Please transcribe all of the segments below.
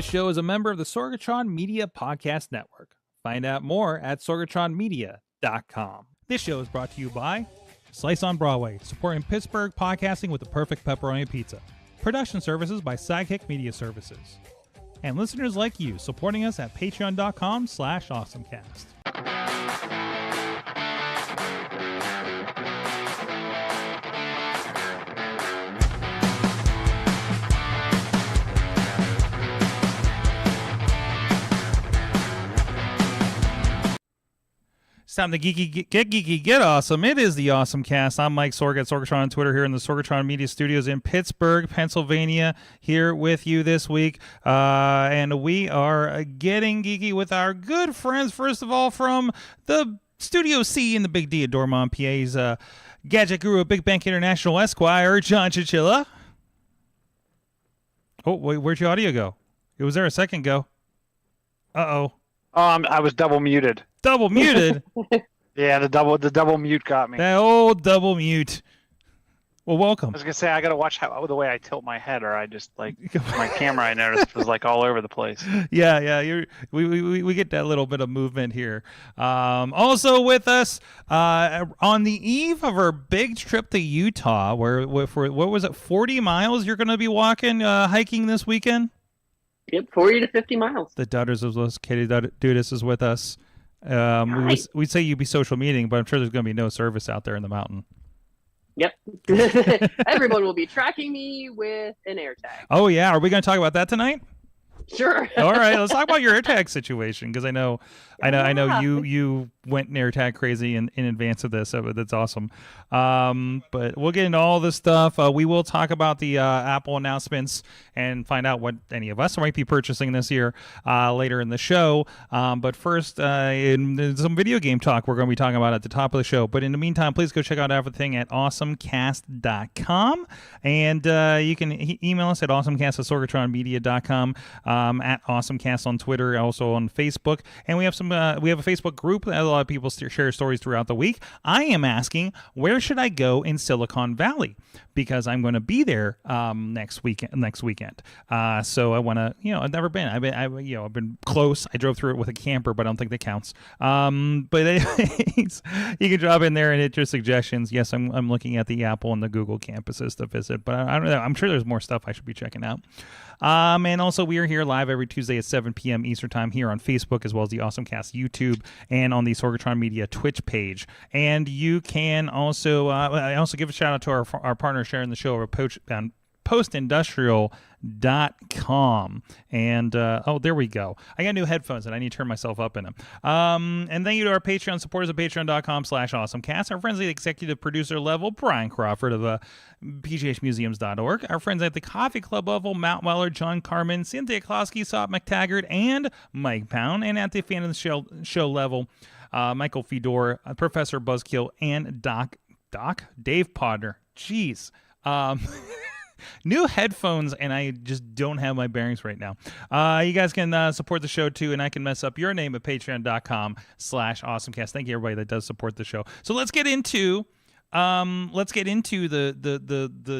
show is a member of the Sorgatron Media Podcast Network. Find out more at sorgatronmedia.com. This show is brought to you by Slice on Broadway, supporting Pittsburgh podcasting with the perfect pepperoni pizza. Production services by Sidekick Media Services. And listeners like you, supporting us at patreon.com/awesomecast. It's time to get geeky, get awesome. It is the AwesomeCast. I'm Mike Sorg at Sorgatron on Twitter here in the Sorgatron Media Studios in Pittsburgh, Pennsylvania, here with you this week. And we are getting geeky with our good friends, first of all, from the Studio C in the Big D at Dormont, PA's gadget guru of Big Bank International Esquire, John Chichilla. Oh, wait, where'd your audio go? It was there a second ago. Uh-oh. I was double muted. Double muted? Yeah, the double mute got me. That old double mute. Well, welcome. I was gonna say I gotta watch the way I tilt my head, or I just like my camera. I noticed was like all over the place. Yeah. We get that little bit of movement here. Also with us on the eve of our big trip to Utah, where for what was it, 40 miles? You're gonna be walking, hiking this weekend. Yep, 40 to 50 miles. The Dudders is with us. Katie Dudis is with us. We'd say you'd be social meeting, but I'm sure there's going to be no service out there in the mountain. Yep. Everyone will be tracking me with an AirTag. Oh, yeah. Are we going to talk about that tonight? Sure. All right. Let's talk about your AirTag situation, because I know you went AirTag crazy in advance of this, so that's awesome. But we'll get into all this stuff. We will talk about the Apple announcements and find out what any of us might be purchasing this year later in the show. But first, in some video game talk we're going to be talking about at the top of the show. But in the meantime, please go check out everything at awesomecast.com. And you can email us at awesomecast@sorgatronmedia.com, at awesomecast on Twitter, also on Facebook. And we have a Facebook group that a lot of people share stories throughout the week. I am asking, where should I go in Silicon Valley? Because I'm going to be there next weekend. So I want to, I've never been. I've been close. I drove through it with a camper, but I don't think that counts. But anyways, you can drop in there and hit your suggestions. Yes, I'm looking at the Apple and the Google campuses to visit, but I don't know. I'm sure there's more stuff I should be checking out. And also, we are here live every Tuesday at 7 p.m. Eastern Time here on Facebook, as well as the AwesomeCast YouTube and on the Sorgatron Media Twitch page. And you can also, I also give a shout out to our partner sharing the show over postindustrial.com. And there we go. I got new headphones and I need to turn myself up in them. And thank you to our Patreon supporters at patreon.com/awesomecast. Our friends at the executive producer level, Brian Crawford of pghmuseums.org. Our friends at the coffee club level, Matt Weller, John Carmen, Cynthia Klosky, Sop McTaggart, and Mike Pound. And at the fan of the show level, Michael Fedor, Professor Buzzkill, and Dave Podner. Jeez. New headphones, and I just don't have my bearings right now. You guys can support the show too, and I can mess up your name at patreon.com/awesomecast. Thank you, everybody that does support the show. So let's get into the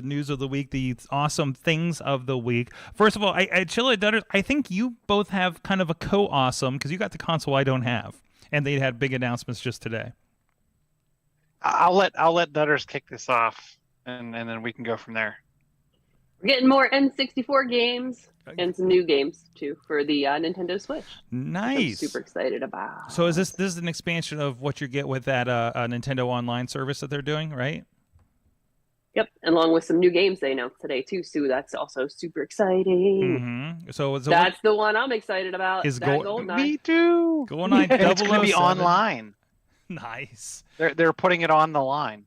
news of the week, the awesome things of the week. First of all, Chilla Dudders, I think you both have kind of a co-awesome, because you got the console I don't have, and they had big announcements just today. I'll let Dudders kick this off, and then we can go from there. We're getting more N64 games and some new games too for the Nintendo Switch. Nice. I'm super excited about. So this is an expansion of what you get with that Nintendo Online service that they're doing, right? Yep, along with some new games they announced today too. So that's also super exciting. Mm-hmm. So that's the one I'm excited about. Is GoldenEye. Me too. GoldenEye 007. It's going to be online. Nice. They're putting it on the line.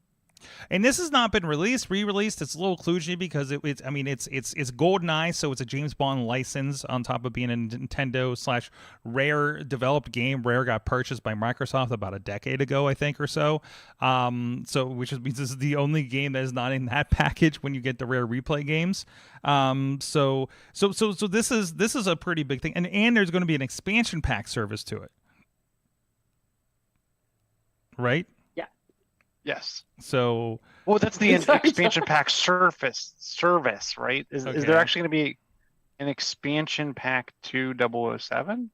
And this has not been re-released. It's a little kludgy because it's GoldenEye, so it's a James Bond license on top of being a Nintendo/Rare developed game. Rare got purchased by Microsoft about a decade ago, I think, or so. Which means this is the only game that is not in that package when you get the Rare replay games. So this is a pretty big thing, and there's going to be an expansion pack service to it, right? Yes. So. Well, that's the expansion pack service, right? Is there actually going to be an expansion pack to 007?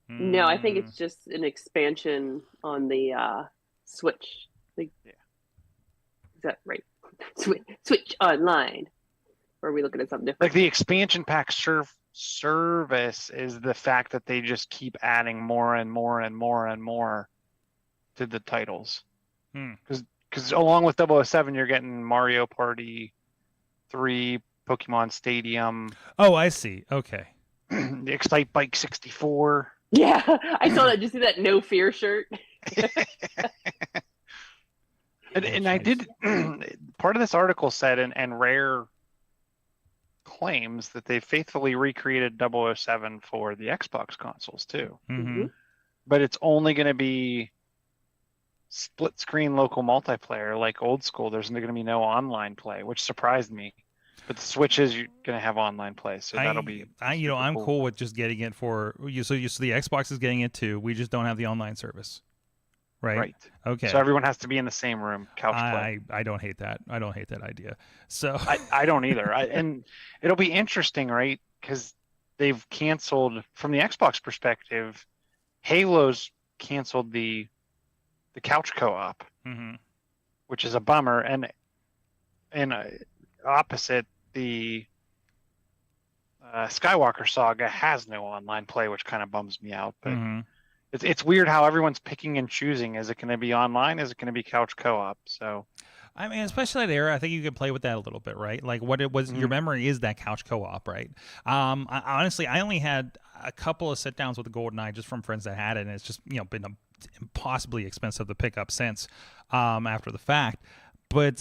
No, I think Mm. it's just an expansion on the Switch. Like, Yeah. is that right? Switch Online. Or are we looking at something Like different? the expansion pack service is the fact that they just keep adding more and more and more and more to the titles. Hmm. Because along with 007, you're getting Mario Party 3, Pokemon Stadium, Oh, I see. Okay. the Excite Bike 64. Yeah, I saw that. Did you see that No Fear shirt? And I did part of this article said, and Rare claims that they faithfully recreated 007 for the Xbox consoles too. Mm-hmm. But it's only going to be split screen local multiplayer like old school. There's going to be no online play, which surprised me. But the Switch is going to have online play, so that'll be I'm cool. cool with just getting it for you. So the Xbox is getting it too. We just don't have the online service, right? Right. Okay. So everyone has to be in the same room, couch play. I don't hate that. I don't hate that idea. So I don't either. And it'll be interesting, right? Because they've canceled, from the Xbox perspective, Halo's canceled the couch co-op, mm-hmm. which is a bummer. And opposite, the Skywalker Saga has no online play, which kind of bums me out. But Mm-hmm. it's weird how everyone's picking and choosing. Is it going to be online? Is it going to be couch co-op? So I mean, especially that era, I think you can play with that a little bit, right? Like what it was, your memory is that couch co-op, right? Honestly, I only had a couple of sit downs with the GoldenEye just from friends that had it, and it's just been impossibly expensive to pick up since after the fact. But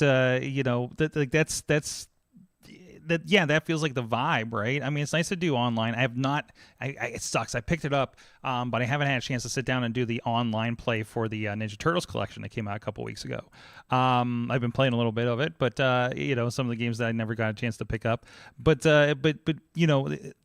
that feels like the vibe, right? I mean, it's nice to do online. I have not. It sucks. I picked it up, but I haven't had a chance to sit down and do the online play for the Ninja Turtles collection that came out a couple weeks ago. I've been playing a little bit of it, but some of the games that I never got a chance to pick up. But that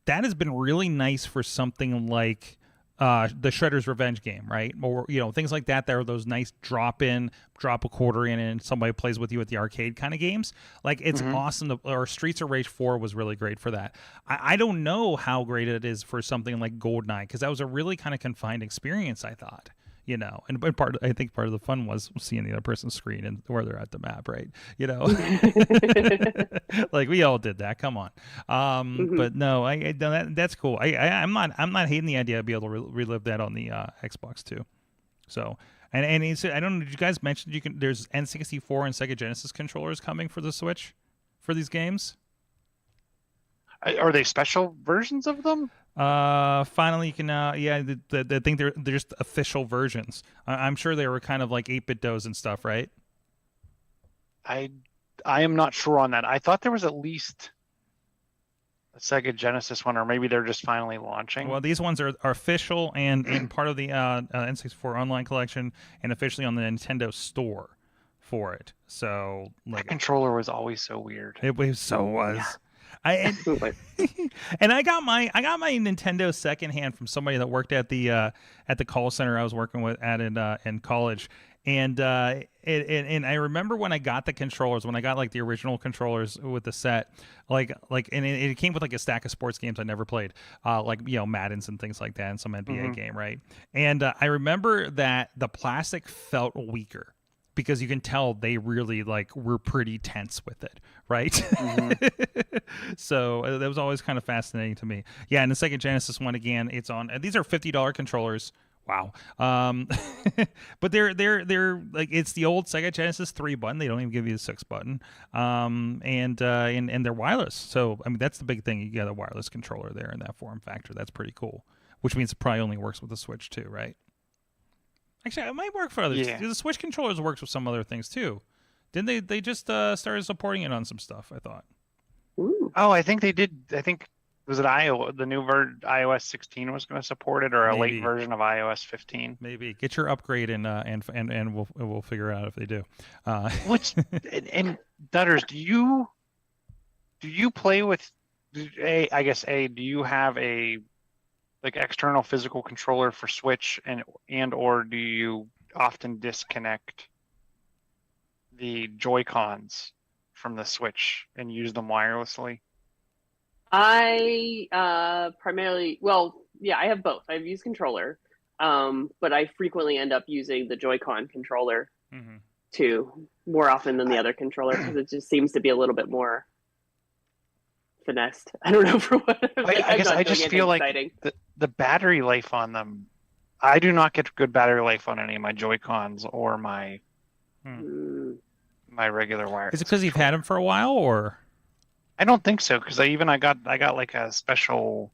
has been really nice for something like the Shredder's Revenge game, right? Or things like that. There are those nice drop a quarter in, and somebody plays with you at the arcade kind of games. Like it's awesome. Or Streets of Rage 4 was really great for that. I don't know how great it is for something like GoldenEye, because that was a really kind of confined experience, I thought. And I think part of the fun was seeing the other person's screen and where they're at the map, right? Like we all did that. Come on. But no, that's cool. I'm not hating the idea of being able to relive that on the Xbox too. So and I don't know. Did you guys mention there's N64 and Sega Genesis controllers coming for the Switch for these games? are they special versions of them? Finally you can I think they're just official versions. I'm sure they were kind of like 8-bit dos and stuff, right? I am not sure on that. I thought there was at least a Sega Genesis one, or maybe they're just finally launching. Well, these ones are official and part of the N64 online collection, and officially on the Nintendo Store for it. So that controller was always so weird. It was. Yeah. And I got my Nintendo secondhand from somebody that worked at the call center I was working with in college. And I remember when I got the controllers, when I got like the original controllers with the set, and it came with like a stack of sports games I never played, Maddens and things like that, and some NBA game, right? And I remember that the plastic felt weaker, because you can tell they really were pretty tense with it, right? So that was always kind of fascinating to me. Yeah, and the Sega Genesis one, again, it's on. These are $50 controllers. Wow. But they're like, it's the old Sega Genesis 3 button. They don't even give you the 6 button. And they're wireless. So I mean, that's the big thing. You got a wireless controller there in that form factor. That's pretty cool. Which means it probably only works with the Switch too, right? Actually, it might work for others. Yeah. The Switch controllers works with some other things too. Didn't they just started supporting it on some stuff, I thought. Ooh. Oh, I think they did. I think, was it the new iOS 16 was going to support it, or a late version of iOS 15? Maybe get your upgrade and we'll figure out if they do. Which and Dutters, do you play with do you have a external physical controller for Switch, and or do you often disconnect the Joy-Cons from the Switch and use them wirelessly? I primarily, I have both. I've used controller, but I frequently end up using the Joy-Con controller too, more often than the other controller, because it just seems to be a little bit more finessed. I don't know for what. I guess I just feel like the battery life on them. I do not get good battery life on any of my Joy-Cons or my regular wires. Is it because you've had them for a while, or? I don't think so, because I got like a special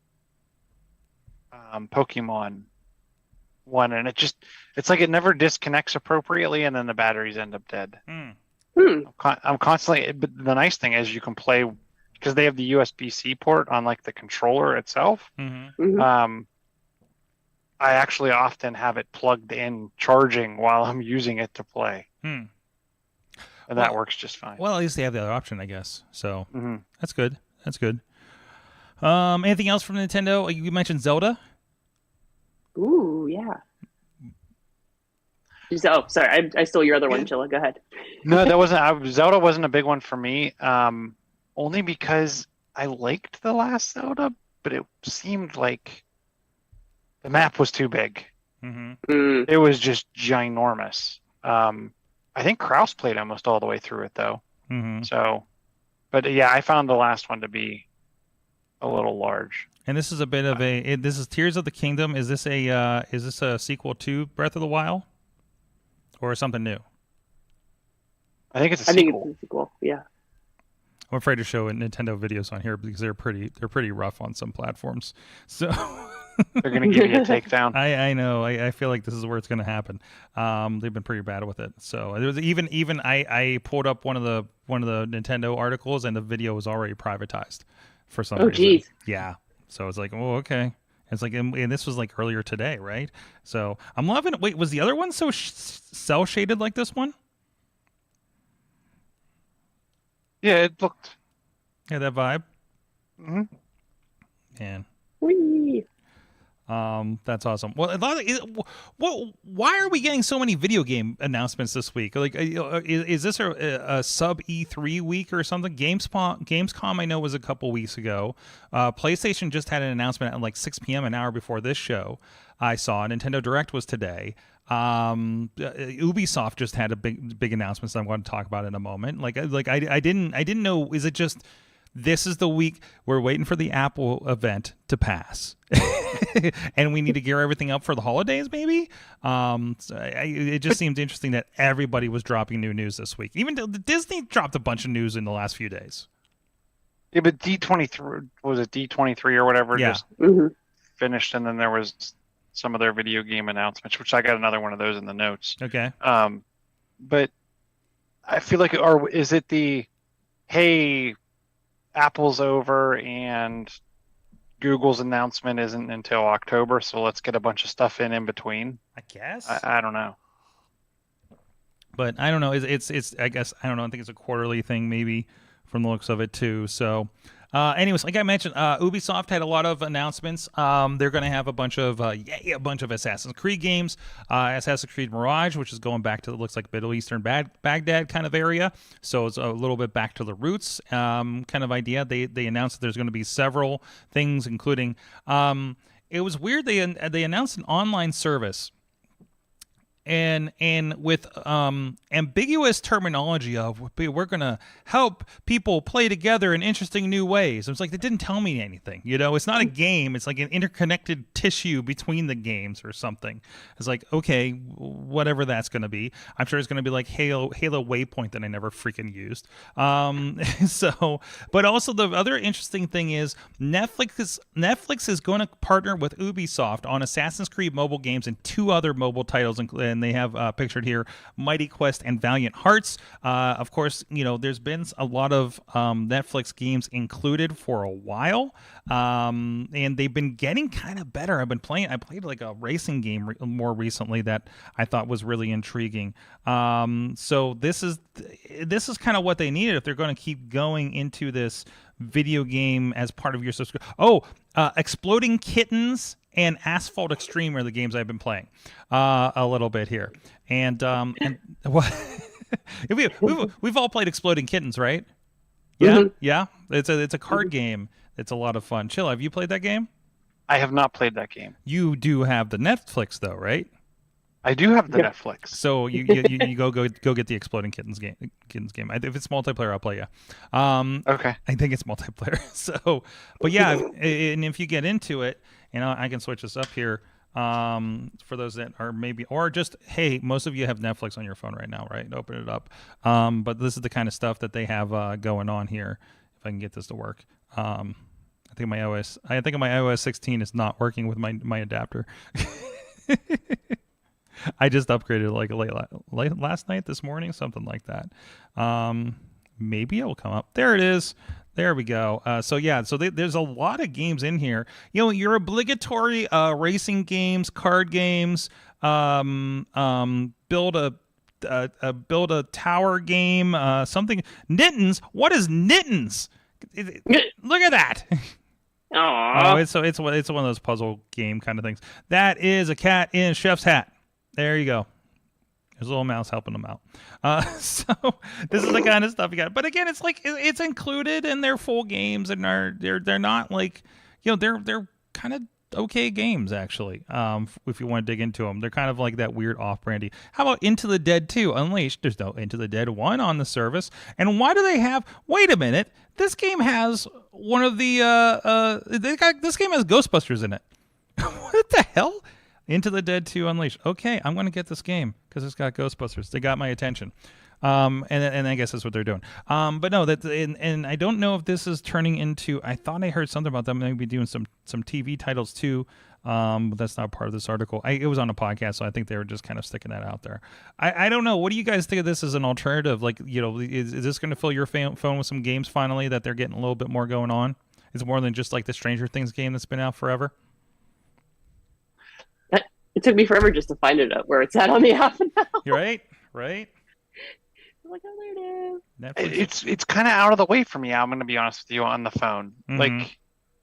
Pokemon one, and it's like it never disconnects appropriately, and then the batteries end up dead. I'm constantly, but the nice thing is you can play, because they have the USB-C port on like the controller itself. I actually often have it plugged in charging while I'm using it to play. And that works just fine. Well, at least they have the other option, I guess. So that's good. That's good. Anything else from Nintendo? You mentioned Zelda. Ooh, yeah. Oh, sorry. I stole your other one, Chilla. Go ahead. No, that wasn't. Zelda wasn't a big one for me. Only because I liked the last Zelda, but it seemed like the map was too big. It was just ginormous. I think Kraus played almost all the way through it, though. So, but yeah, I found the last one to be a little large. And this is a bit of this is Tears of the Kingdom. Is this a sequel to Breath of the Wild, or something new? I think it's a sequel. I think it's a sequel. Yeah. I'm afraid to show Nintendo videos on here because they're pretty rough on some platforms. So. They're going to give you a takedown. I know. I feel like this is where it's going to happen. They've been pretty bad with it. So there was even I pulled up one of the Nintendo articles, and the video was already privatized for some reason. Oh, geez. Yeah. So it's like, oh, okay. It's like, and this was like earlier today, right? So I'm loving it. Wait, was the other one so cell shaded like this one? Yeah, it looked. Yeah, that vibe. Man. Whee! That's awesome. Well, why are we getting so many video game announcements this week? Like, is this a sub E3 week or something? Gamescom I know was a couple weeks ago. PlayStation just had an announcement at like 6 p.m. an hour before this show. I saw Nintendo Direct was today. Ubisoft just had a big announcement that I want to talk about in a moment. I didn't know. Is it just this is the week we're waiting for the Apple event to pass, and we need to gear everything up for the holidays? Maybe. It just seemed interesting that everybody was dropping new news this week. Even Disney dropped a bunch of news in the last few days. Yeah, but D23 was it D23 or whatever? Yeah. Just finished, and then there was some of their video game announcements, which I got another one of those in the notes. Okay. But I feel like, is it the, hey, Apple's over and Google's announcement isn't until October, so let's get a bunch of stuff in between? I guess. I don't know. But I don't know. It's I guess, I don't know. I think it's a quarterly thing maybe from the looks of it too. So anyways, like I mentioned, Ubisoft had a lot of announcements. They're going to have a bunch of Assassin's Creed games. Assassin's Creed Mirage, which is going back to, it looks like Middle Eastern Baghdad kind of area. So it's a little bit back to the roots kind of idea. They announced that there's going to be several things, including it was weird. They announced an online service. And with ambiguous terminology of we're going to help people play together in interesting new ways. It's like they didn't tell me anything. It's not a game. It's like an interconnected tissue between the games or something. It's like, okay, whatever that's going to be. I'm sure it's going to be like Halo Waypoint that I never freaking used. But also the other interesting thing is Netflix is going to partner with Ubisoft on Assassin's Creed mobile games and 2 other mobile titles, and they have pictured here Mighty Quest and Valiant Hearts. Of course, there's been a lot of Netflix games included for a while, and they've been getting kind of better. I played like a racing game more recently that I thought was really intriguing. So this is kind of what they needed if they're going to keep going into this video game as part of your subscription. Exploding Kittens and Asphalt Extreme are the games I've been playing a little bit here, and what we've all played Exploding Kittens, right? Yeah, yeah. It's a card game It's a lot of fun. Chill, have you played that game? I have not played that game. You do have the Netflix though, right? I do have the Netflix. So you go get the Exploding Kittens game. If it's multiplayer, I'll play you. Okay. I think it's multiplayer. So, but yeah, and if you get into it, and I can switch this up here. For those that are maybe, or just, hey, most of you have Netflix on your phone right now, right? Open it up. But this is the kind of stuff that they have going on here. If I can get this to work. I think my iOS 16 is not working with my adapter. I just upgraded like late last night, this morning, something like that. Maybe it will come up. There it is. There we go. So there's a lot of games in here. You know, your obligatory racing games, card games, build a tower game, something. Nittens. What is Nittens? Look at that. Aww. Oh, it's one of those puzzle game kind of things. That is a cat in chef's hat. There you go. There's a little mouse helping them out. So this is the kind of stuff you got. But again, it's like it's included in their full games, and they're not like, you know, they're kind of okay games actually. If you want to dig into them, they're kind of like that weird off-brandy. How about Into the Dead 2 Unleashed? There's no Into the Dead 1 on the service. And why do they have? Wait a minute. This game has one of the this game has Ghostbusters in it. What the hell? Into the Dead 2 Unleashed. Okay, I'm going to get this game because it's got Ghostbusters. They got my attention. And I guess that's what they're doing. But no, and I don't know if this is turning into. I thought I heard something about them maybe doing some TV titles too. But that's not part of this article. It was on a podcast, so I think they were just kind of sticking that out there. I don't know. What do you guys think of this as an alternative? Like, you know, is this going to fill your phone with some games finally that they're getting a little bit more going on? It's more than just like the Stranger Things game that's been out forever. It took me forever just to find it up where it's at on the app now. You're right. I'm like, oh, there it is. It's kind of out of the way for me. I'm going to be honest with you on the phone. Mm-hmm. Like,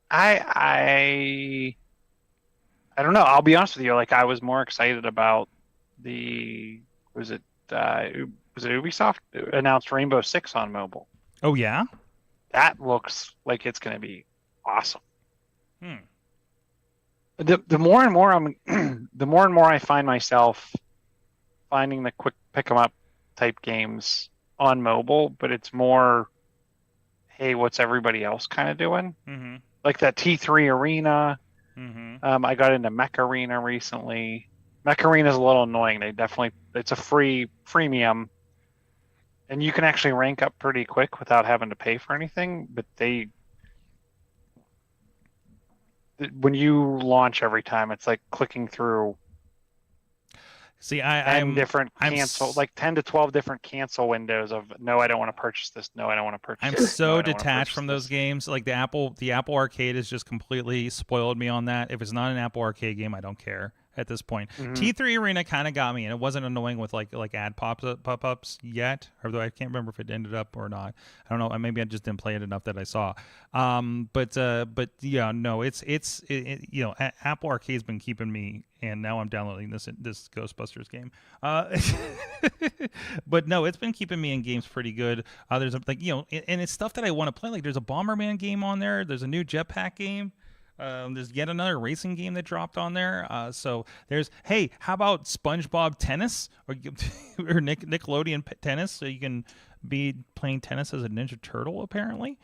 I don't know. I'll be honest with you. Like, I was more excited about was it Ubisoft announced Rainbow Six on mobile? Oh yeah, that looks like it's going to be awesome. The more and more I find myself finding the quick pick 'em up type games on mobile, but it's more, hey, what's everybody else kind of doing? Mm-hmm. Like that T3 Arena. Mm-hmm. I got into Mech Arena recently. Mech Arena is a little annoying. It's a freemium, and you can actually rank up pretty quick without having to pay for anything. But when you launch every time, it's like clicking through. See, 10 to 12 different cancel windows of no, I don't want to purchase this. No, I don't want to purchase I'm this. so detached from those games. Like the Apple Arcade has just completely spoiled me on that. If it's not an Apple Arcade game, I don't care at this point. Mm-hmm. T3 Arena kind of got me, and it wasn't annoying with like ad pop-ups yet, although I can't remember if it ended up or not. I don't know. Maybe I just didn't play it enough that I saw. But yeah, no, it's you know, Apple Arcade's been keeping me, and now I'm downloading this Ghostbusters game. But no, it's been keeping me in games pretty good. There's like, you know, and it's stuff that I want to play. Like there's a Bomberman game on there. There's a new Jetpack game. There's yet another racing game that dropped on there. So there's, hey, how about SpongeBob Tennis or Nickelodeon Tennis? So you can be playing tennis as a Ninja Turtle, apparently.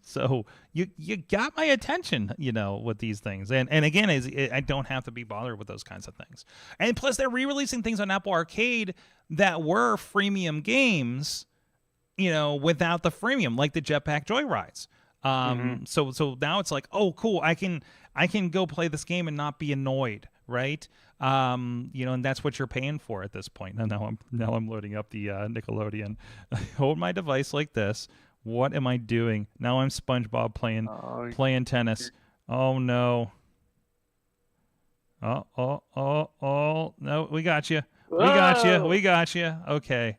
So you got my attention, you know, with these things. And again, I don't have to be bothered with those kinds of things. And plus, they're re-releasing things on Apple Arcade that were freemium games, you know, without the freemium, like the Jetpack Joyrides. So now it's like, oh, cool. I can go play this game and not be annoyed, right? You know, and that's what you're paying for at this point. Now I'm loading up the Nickelodeon. Hold my device like this. What am I doing? Now I'm SpongeBob playing tennis. Oh no. Oh no, we got you. We got you. Okay.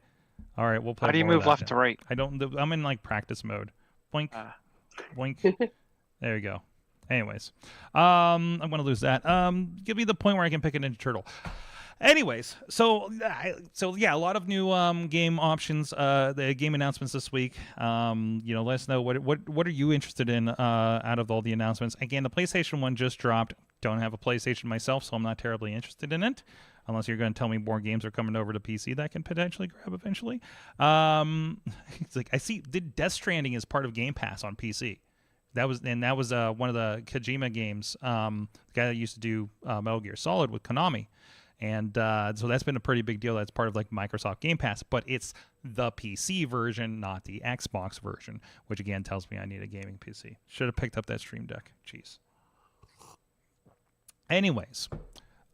All right, we'll play. How do you move left to right? I'm in like practice mode. Boink. Boink. There you go. Anyways, I'm gonna lose that. Give me the point where I can pick a Ninja Turtle. Anyways, so yeah, a lot of new game options, the game announcements this week. Let us know what are you interested in out of all the announcements. Again, the PlayStation 1 just dropped. Don't have a PlayStation myself, so I'm not terribly interested in it. Unless you're going to tell me more games are coming over to PC that I can potentially grab eventually. It's like I see Death Stranding is part of Game Pass on PC. That was one of the Kojima games. The guy that used to do Metal Gear Solid with Konami. And so that's been a pretty big deal. That's part of like Microsoft Game Pass, but it's the PC version, not the Xbox version, which again tells me I need a gaming PC. Should have picked up that Stream Deck. Jeez. Anyways,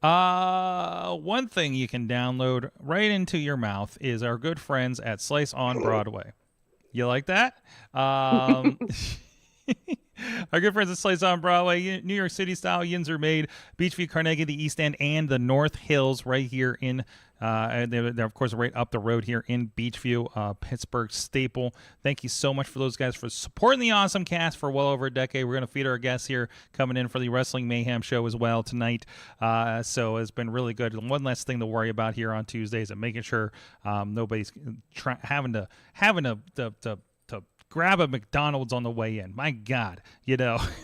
one thing you can download right into your mouth is our good friends at Slice on Broadway. You like that? Our good friends at Slice on Broadway, New York City style yins are made. Beachview, Carnegie, the East End, and the North Hills right here in, they're of course right up the road here in Beachview, Pittsburgh staple. Thank you so much for those guys for supporting the AwesomeCast for well over a decade. We're going to feed our guests here coming in for the Wrestling Mayhem show as well tonight. So it's been really good. One less thing to worry about here on Tuesdays and making sure nobody's having to grab a McDonald's on the way in. My God,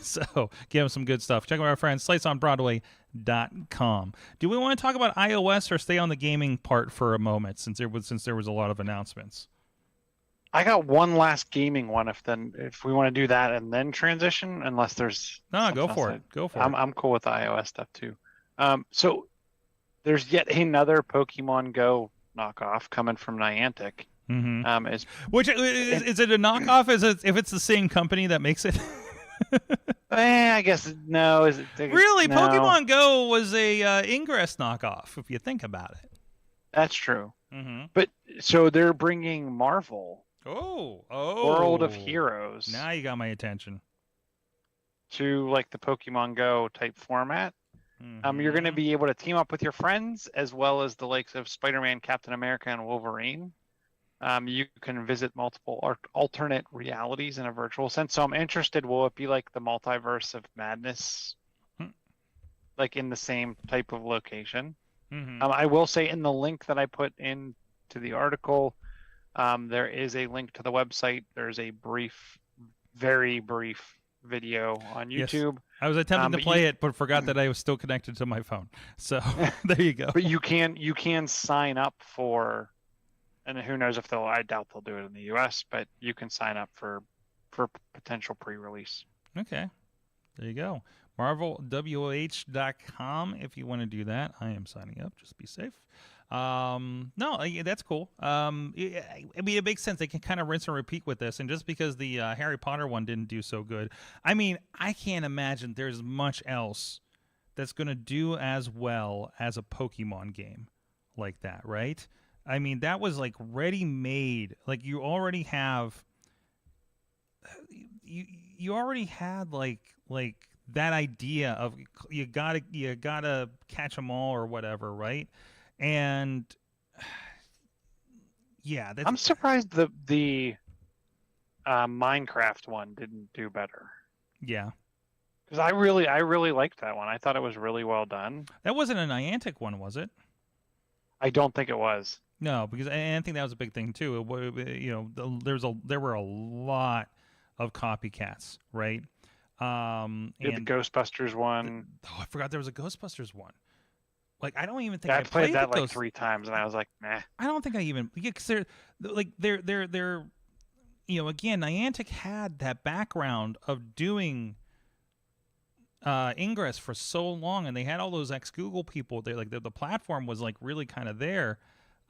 so give them some good stuff. Check out our friends, sliceonbroadway.com. Do we want to talk about iOS or stay on the gaming part for a moment since there was a lot of announcements? I got one last gaming one if we want to do that and then transition, unless there's go for it. I'm cool with the iOS stuff too. So there's yet another Pokemon Go knockoff coming from Niantic. Mm-hmm. Is it a knockoff? If it's the same company that makes it? I guess no. Really? No. Pokemon Go was a Ingress knockoff, if you think about it. That's true. Mm-hmm. But so they're bringing Marvel. Oh, World of Heroes. Now you got my attention. To like the Pokemon Go type format. Mm-hmm. You're going to be able to team up with your friends as well as the likes of Spider-Man, Captain America, and Wolverine. You can visit multiple alternate realities in a virtual sense. So I'm interested, will it be like the Multiverse of Madness, like in the same type of location? Mm-hmm. I will say in the link that I put into the article, there is a link to the website. There's a very brief video on YouTube. Yes. I was attempting to play it, but forgot that I was still connected to my phone. So there you go. But you can sign up for... And who knows if I doubt they'll do it in the U.S., but you can sign up for potential pre-release. Okay. There you go. MarvelWH.com if you want to do that. I am signing up. Just be safe. No, that's cool. It makes sense. They can kind of rinse and repeat with this. And just because the Harry Potter one didn't do so good, I mean, I can't imagine there's much else that's going to do as well as a Pokemon game like that, right? I mean, that was like ready-made. Like you already have, you already had like that idea of you gotta catch them all or whatever, right? And yeah, I'm surprised the Minecraft one didn't do better. Yeah, because I really liked that one. I thought it was really well done. That wasn't a Niantic one, was it? I don't think it was. No, because I think that was a big thing too. There were a lot of copycats, right? And the Ghostbusters one. I forgot there was a Ghostbusters one. Like I don't even think I played that like 3 times, and I was like, nah. I don't think I even because they're again, Niantic had that background of doing Ingress for so long, and they had all those ex-Google people. They like the platform was like really kind of there.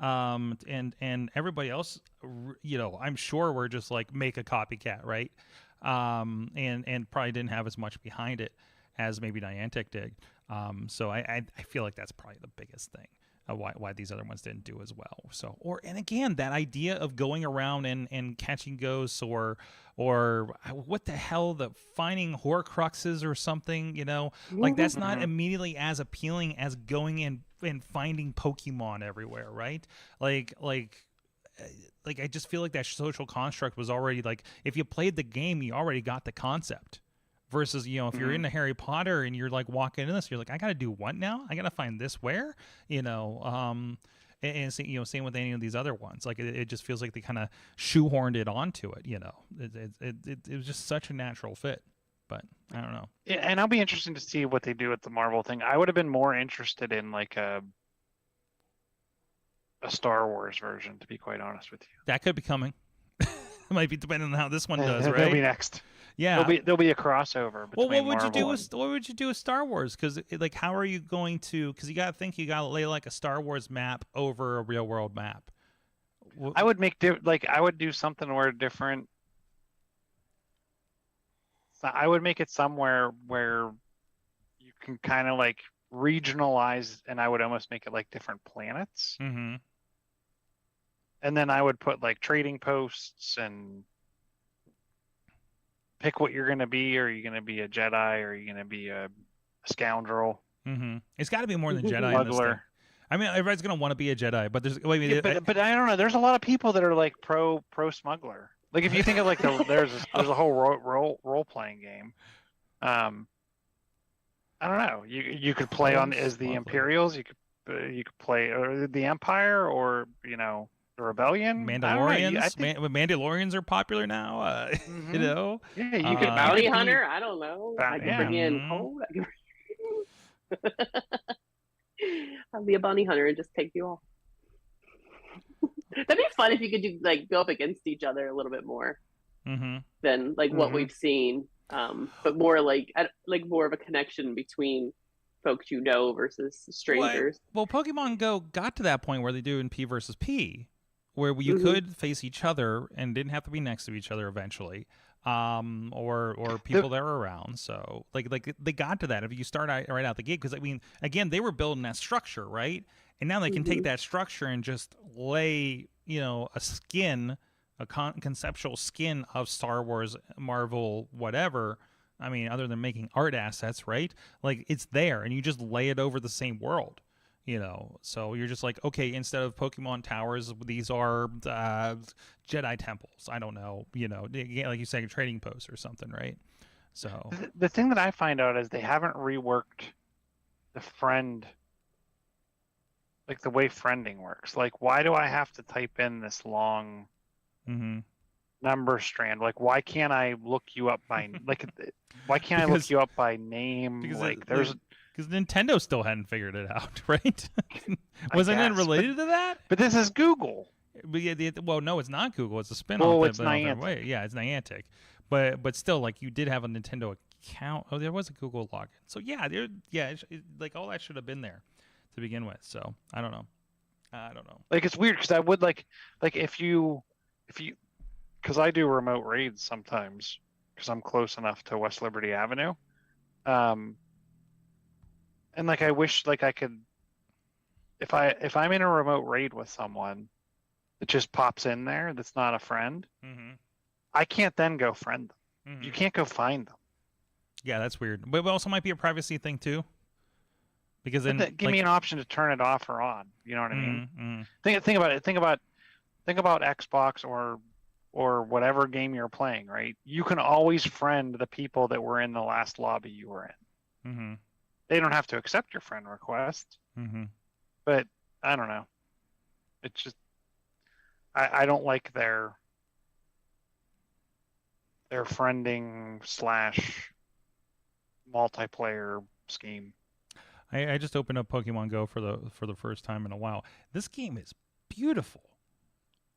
And everybody else, I'm sure we're just like make a copycat, right? And probably didn't have as much behind it as maybe Niantic did. So I feel like that's probably the biggest thing why these other ones didn't do as well. So and again, that idea of going around and catching ghosts or what the hell, the finding Horcruxes or something, like that's not immediately as appealing as going in and finding Pokemon everywhere, right? Like I just feel like that social construct was already like, if you played the game, you already got the concept, Versus, if you're into Harry Potter and you're like walking into this, you're like, I got to do what now? I got to find this where, and same with any of these other ones. Like it just feels like they kind of shoehorned it onto it. It was just such a natural fit. But I don't know. Yeah, and I'll be interested to see what they do with the Marvel thing. I would have been more interested in like a Star Wars version, to be quite honest with you. That could be coming. It might be depending on how this one does, right? That'll be next. Yeah, there'll be a crossover between what would Marvel you do with Star Wars? Because like, how are you going to? Because you got to lay like a Star Wars map over a real world map. I would I would do something where different. I would make it somewhere where you can kind of like regionalize, and I would almost make it like different planets. Mm-hmm. And then I would put like trading posts and pick what you're going to be. Are you going to be a Jedi? Or are you going to be a scoundrel? Mm-hmm. It's got to be more than Jedi. Smuggler. I mean, everybody's going to want to be a Jedi, but there's but I don't know. There's a lot of people that are like pro smuggler. Like if you think of like there's a whole role playing game. I don't know. You could play on as the Imperials. You could play the Empire, or the Rebellion. Mandalorians. Mandalorians are popular now. Mm-hmm. Yeah, you could bounty hunter. I don't know. I can bring in Cold. I'll be a bounty hunter and just take you off. That'd be fun if you could go up against each other a little bit more than what we've seen, but more like more of a connection between folks versus strangers. Well, Pokemon Go got to that point where they do in P versus P, where you could face each other and didn't have to be next to each other eventually, or people that were around. So like they got to that if you start right out the gate, because I mean, again, they were building that structure, right? And now they can take that structure and just lay, a conceptual skin of Star Wars, Marvel, whatever. I mean, other than making art assets, right? Like it's there, and you just lay it over the same world. So you're just like, okay, instead of Pokemon towers, these are Jedi temples. I don't know, like you say, trading posts or something, right? So the thing that I find out is they haven't reworked the friend, like the way friending works. Like, why do I have to type in this long number strand? Like, why can't I look you up by why can't I look you up by name? Because Nintendo still hadn't figured it out, right? Wasn't it related to that? But this is Google. But no, it's not Google. It's a spin-off. Oh, it's Niantic. Yeah, it's Niantic. But still, like, you did have a Nintendo account. Oh, there was a Google login. So yeah, like all that should have been there to begin with. So I don't know. Like it's weird because I would like if you because I do remote raids sometimes because I'm close enough to West Liberty Avenue. And like I wish like I could if I'm in a remote raid with someone that just pops in there that's not a friend, I can't then go friend them. You can't go find them. Yeah, that's weird. But it also might be a privacy thing too. Because then give me an option to turn it off or on. You know what I mean? Think about it. Think about Xbox or whatever game you're playing, right? You can always friend the people that were in the last lobby you were in. They don't have to accept your friend request. But I don't know. It's just I don't like their friending / multiplayer scheme. I just opened up Pokemon Go for the first time in a while. This game is beautiful.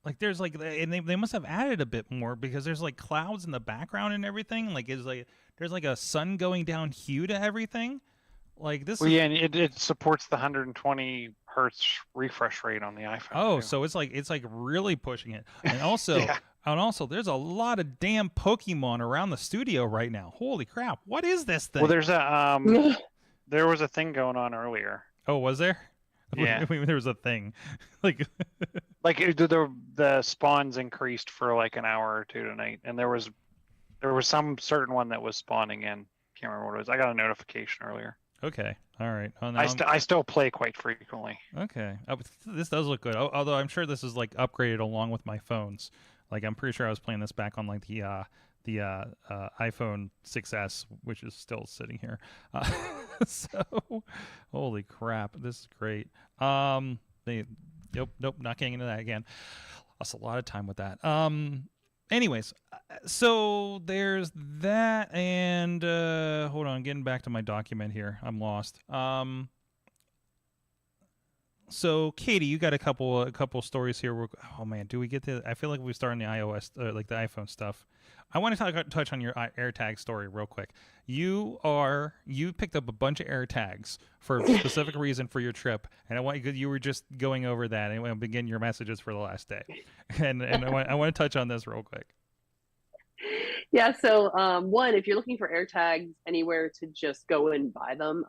Like there's like, and they must have added a bit more because there's like clouds in the background and everything. Like there's like a sun going down hue to everything. Like this. Well, yeah, and it supports the 120 hertz refresh rate on the iPhone. Oh, too. so it's like really pushing it. And also, and also, there's a lot of damn Pokemon around the studio right now. Holy crap! What is this thing? Well, there's there was a thing going on earlier. Oh, was there? Yeah, there was a thing. like the spawns increased for like an hour or two tonight, and there was some certain one that was spawning in. Can't remember what it was. I got a notification earlier. Okay, all right. Well, I still play quite frequently. Okay, this does look good. Although I'm sure this is like upgraded along with my phones. Like I'm pretty sure I was playing this back on like the iPhone 6s, which is still sitting here. So, holy crap, this is great. Nope, not getting into that again. Lost a lot of time with that. Anyways, so there's that, and hold on, getting back to my document here. I'm lost. So Katie, you got a couple stories here. Oh man, do we get to? I feel like we start on the iOS, like the iPhone stuff. I want to touch on your AirTag story real quick. You picked up a bunch of AirTags for a specific reason for your trip, and you were just going over that, and I want to begin your messages for the last day, and I want to touch on this real quick. Yeah, so one, if you're looking for AirTags anywhere to just go and buy them,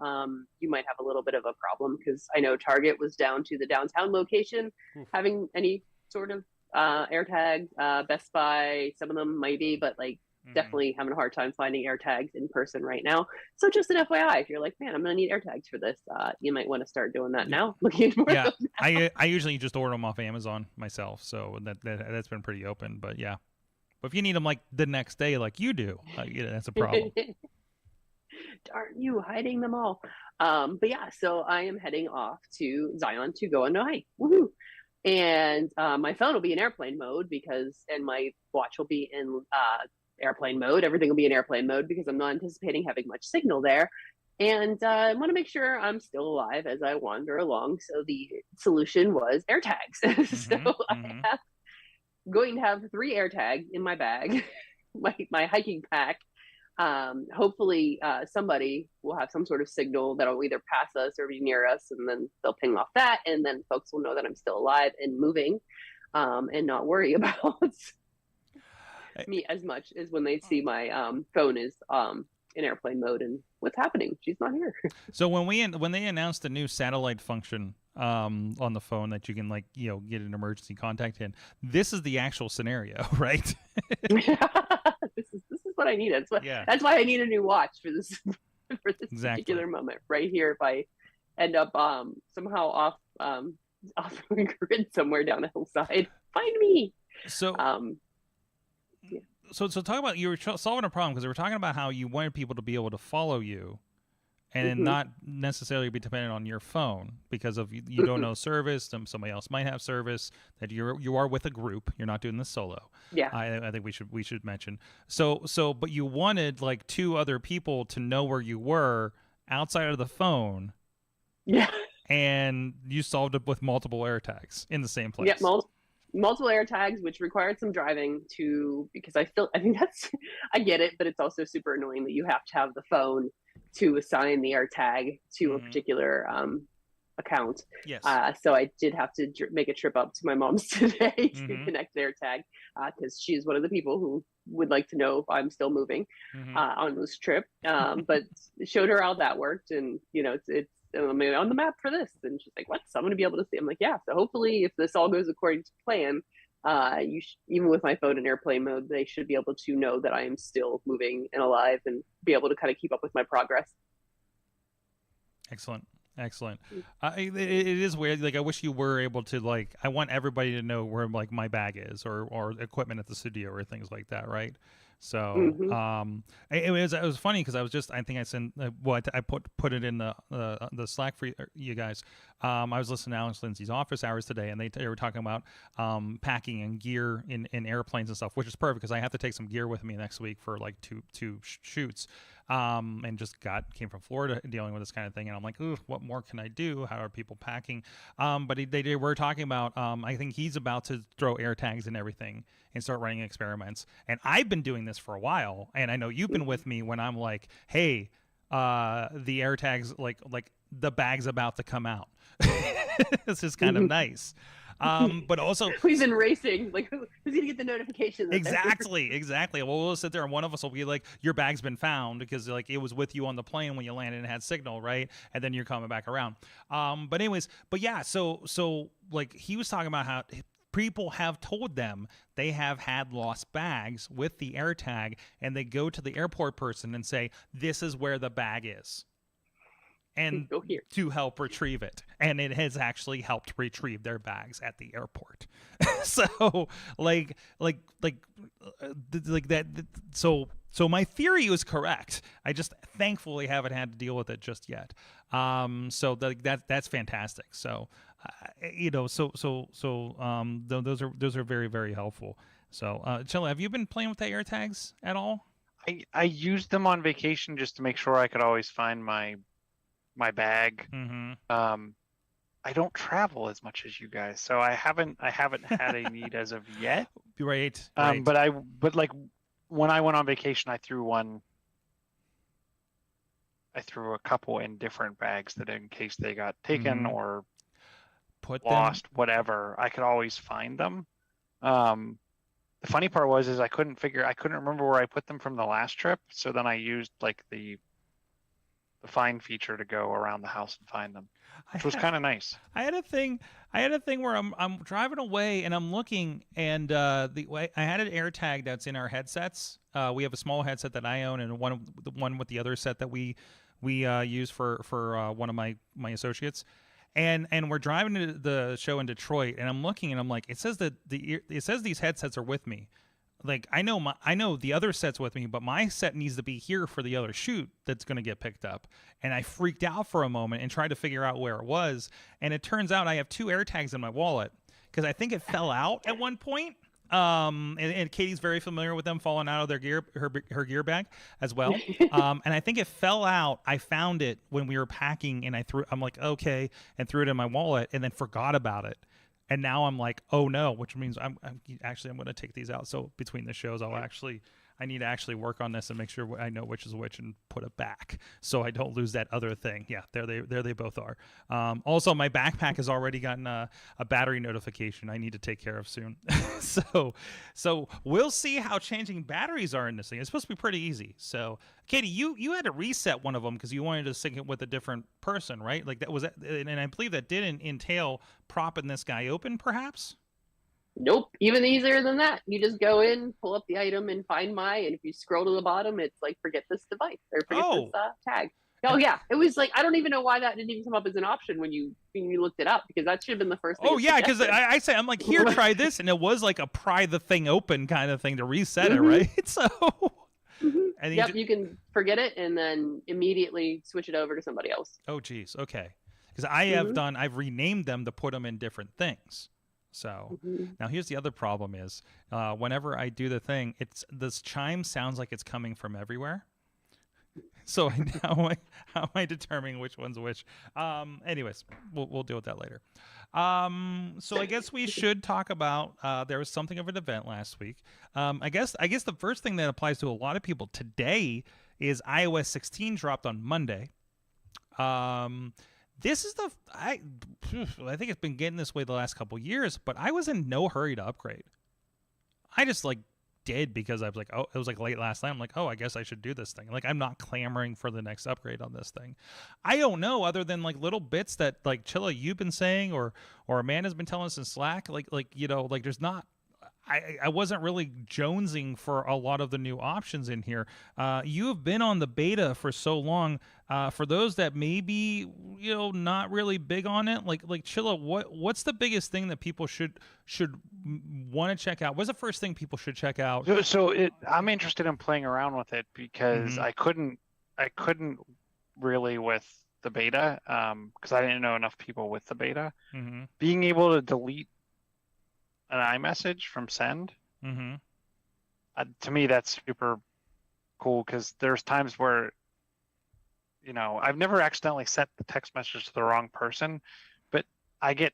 you might have a little bit of a problem, because I know Target was down to the downtown location having any sort of AirTag. Best Buy, some of them might be, but definitely having a hard time finding AirTags in person right now. So just an FYI, if you're like, man, I'm going to need AirTags for this, you might want to start doing that now. Looking for them now. I usually just order them off Amazon myself, so that's been pretty open, but yeah. But if you need them like the next day, like you do, that's a problem. Darn you, hiding them all. But yeah, so I am heading off to Zion to go on a hike. Woohoo! And my phone will be in airplane mode and my watch will be in airplane mode. Everything will be in airplane mode because I'm not anticipating having much signal there. And I want to make sure I'm still alive as I wander along. So the solution was AirTags. I have going to have 3 AirTags in my bag, my hiking pack. Hopefully somebody will have some sort of signal that'll either pass us or be near us, and then they'll ping off that, and then folks will know that I'm still alive and moving, and not worry about me as much as when they see my phone is in airplane mode and what's happening. She's not here. So when they announced the new satellite function on the phone that you can get an emergency contact in, this is the actual scenario, right? This is what I needed. That's why I need a new watch for this particular moment right here. If I end up somehow off the grid somewhere down a hillside, find me. So So talk about, you were solving a problem, because we were talking about how you wanted people to be able to follow you and not necessarily be dependent on your phone because of you don't know service. Somebody else might have service. That you are with a group. You're not doing this solo. Yeah, I think we should mention. So but you wanted 2 other people to know where you were outside of the phone. Yeah, and you solved it with multiple AirTags in the same place. Yeah, multiple AirTags, which required some driving because I get it, but it's also super annoying that you have to have the phone to assign the AirTag to a particular account. Yes. So I did have to make a trip up to my mom's today to connect the AirTag, because she's one of the people who would like to know if I'm still moving on this trip. But showed her how that worked, and it's on the map for this, and she's like, what? So I'm going to be able to see. I'm like, yeah. So hopefully, if this all goes according to plan, even with my phone in airplane mode, they should be able to know that I am still moving and alive, and be able to kind of keep up with my progress. Excellent. It is weird. I wish you were able to I want everybody to know where my bag is, or equipment at the studio, or things like that, right? So it was funny because I think I sent I put it in the Slack for you guys. I was listening to Alex Lindsay's office hours today, and they were talking about packing and gear in airplanes and stuff, which is perfect because I have to take some gear with me next week for two shoots. And just came from Florida dealing with this kind of thing, and I'm like, ooh, what more can I do? How are people packing? But they were talking about, I think he's about to throw AirTags and everything and start running experiments. And I've been doing this for a while, and I know you've been with me when I'm like, hey, the AirTags, like the bag's about to come out. This is kind of nice. But also we've been racing, who's gonna get the notification? Exactly. Well, we'll sit there and one of us will be like, your bag's been found, because it was with you on the plane when you landed and had signal, right? And then you're coming back around. But yeah, so he was talking about how people have told them they have had lost bags with the AirTag, and they go to the airport person and say, this is where the bag is. and Go here. to help retrieve it, and it has actually helped retrieve their bags at the airport. So that. So my theory was correct. I just thankfully haven't had to deal with it just yet. So that's fantastic. So those are very, very helpful. So Chilla, have you been playing with the AirTags at all? I used them on vacation just to make sure I could always find my bag. Mm-hmm. I don't travel as much as you guys, so I haven't had a need as of yet. Right. But like when I went on vacation, I threw a couple in different bags that in case they got taken or lost, whatever, I could always find them. The funny part is I couldn't remember where I put them from the last trip, so then I used like the find feature to go around the house and find them, which was kind of nice. I had a thing where I'm driving away and I'm looking, and I had an AirTag that's in our headsets. We have a small headset that I own, and one with the other set that we use for one of my associates. And we're driving to the show in Detroit, and I'm looking, and I'm like, it says these headsets are with me. Like I know the other set's with me, but my set needs to be here for the other shoot that's going to get picked up. And I freaked out for a moment and tried to figure out where it was. And it turns out I have 2 AirTags in my wallet because I think it fell out at one point. And Katie's very familiar with them falling out of her gear bag as well. And I think it fell out. I found it when we were packing, and I'm like, okay, and threw it in my wallet, and then forgot about it. And now I'm like, oh no, which means I'm going to take these out. So between the shows, I need to actually work on this and make sure I know which is which and put it back so I don't lose that other thing. Yeah, there they both are. Also, my backpack has already gotten a battery notification I need to take care of soon. So we'll see how changing batteries are in this thing. It's supposed to be pretty easy. So Katie, you had to reset one of them because you wanted to sync it with a different person, right? Like and I believe that didn't entail propping this guy open, perhaps. Nope. Even easier than that. You just go in, pull up the item, and find my. And if you scroll to the bottom, it's like forget this device or forget this tag. Oh yeah, it was like I don't even know why that didn't even come up as an option when you looked it up, because that should have been the first thing. Oh yeah, because I say I'm like, here, try this, and it was like a pry the thing open kind of thing to reset it, right? So. And you can forget it and then immediately switch it over to somebody else. Oh geez, okay. Because I've renamed them to put them in different things. So now here's the other problem is whenever I do the thing, this chime sounds like it's coming from everywhere. So how am I determining which one's which? Anyways, we'll deal with that later. So I guess we should talk about there was something of an event last week. I guess the first thing that applies to a lot of people today is iOS 16 dropped on Monday. This is I think it's been getting this way the last couple years, but I was in no hurry to upgrade. I just did because I was like, oh, it was late last night. I'm like, oh, I guess I should do this thing. I'm not clamoring for the next upgrade on this thing. I don't know, other than little bits that Chilla, you've been saying, or Amanda's been telling us in Slack, there's not. I wasn't really jonesing for a lot of the new options in here. You have been on the beta for so long. For those that may be, not really big on it, like Chilla, what's the biggest thing that people should want to check out? What's the first thing people should check out? I'm interested in playing around with it because I couldn't really with the beta because I didn't know enough people with the beta. Being able to delete an iMessage from send, to me that's super cool because there's times where I've never accidentally sent the text message to the wrong person, but I get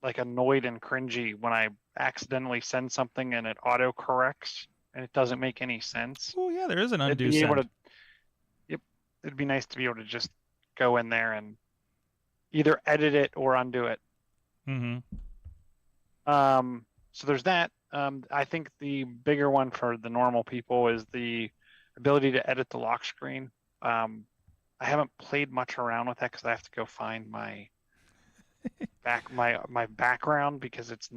annoyed and cringy when I accidentally send something and it auto corrects and it doesn't make any sense. Oh yeah, there is an undo send. It'd be nice to be able to just go in there and either edit it or undo it. So there's that. I think the bigger one for the normal people is the ability to edit the lock screen. I haven't played much around with that because I have to go find my my background because it's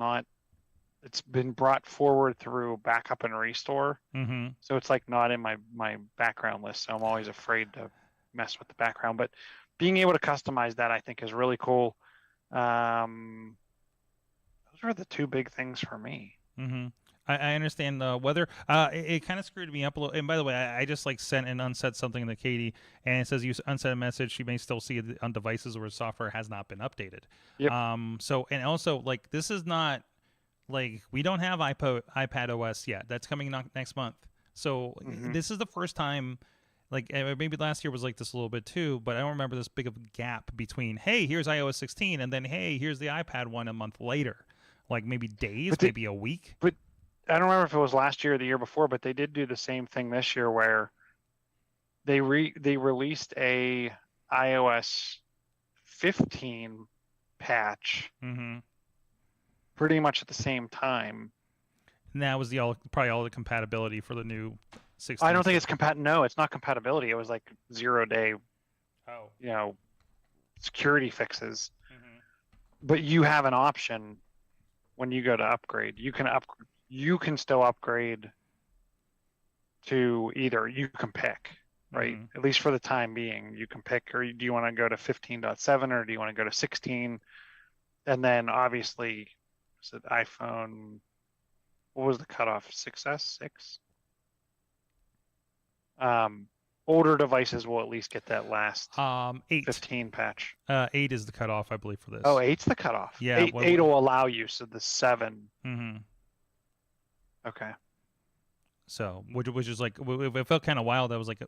been brought forward through backup and restore. So it's not in my background list. So I'm always afraid to mess with the background. But being able to customize that, I think, is really cool. Those are the two big things for me. Mm-hmm. I understand the weather. It kind of screwed me up a little. And by the way, I just like sent and unset something to Katie, and it says you unset a message. She may still see it on devices where software has not been updated. Yep. So, and also, like, this is not like we don't have iPad OS yet. That's coming next month. So this is the first time. Like, maybe last year was like this a little bit too, but I don't remember this big of a gap between, hey, here's iOS 16, and then, hey, here's the iPad one a month later. Like maybe days, maybe a week. But I don't remember if it was last year or the year before, but they did do the same thing this year where they released a iOS 15 patch pretty much at the same time. And that was probably all the compatibility for the new 16. I don't think it's No, it's not compatibility. It was like 0-day, security fixes. But you have an option when you go to upgrade. You can still upgrade to either. You can pick, right? At least for the time being, you can pick. Or do you want to go to 15.7 or do you want to go to 16? And then obviously, is it iPhone? What was the cutoff? 6S, 6. Older devices will at least get that last 8. 15 patch. 8 is the cutoff, I believe, for this. Oh, 8's the cutoff. Yeah, 8 will allow you. So the 7. Okay. So, which is like, it felt kind of wild. I was like,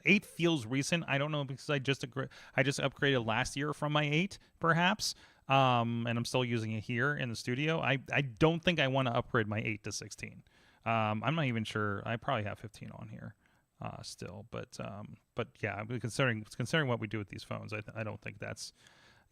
8 feels recent. I don't know because I just upgraded last year from my 8, perhaps. And I'm still using it here in the studio. I don't think I want to upgrade my 8 to 16. I'm not even sure. I probably have 15 on here. Still, but yeah, considering what we do with these phones, I don't think that's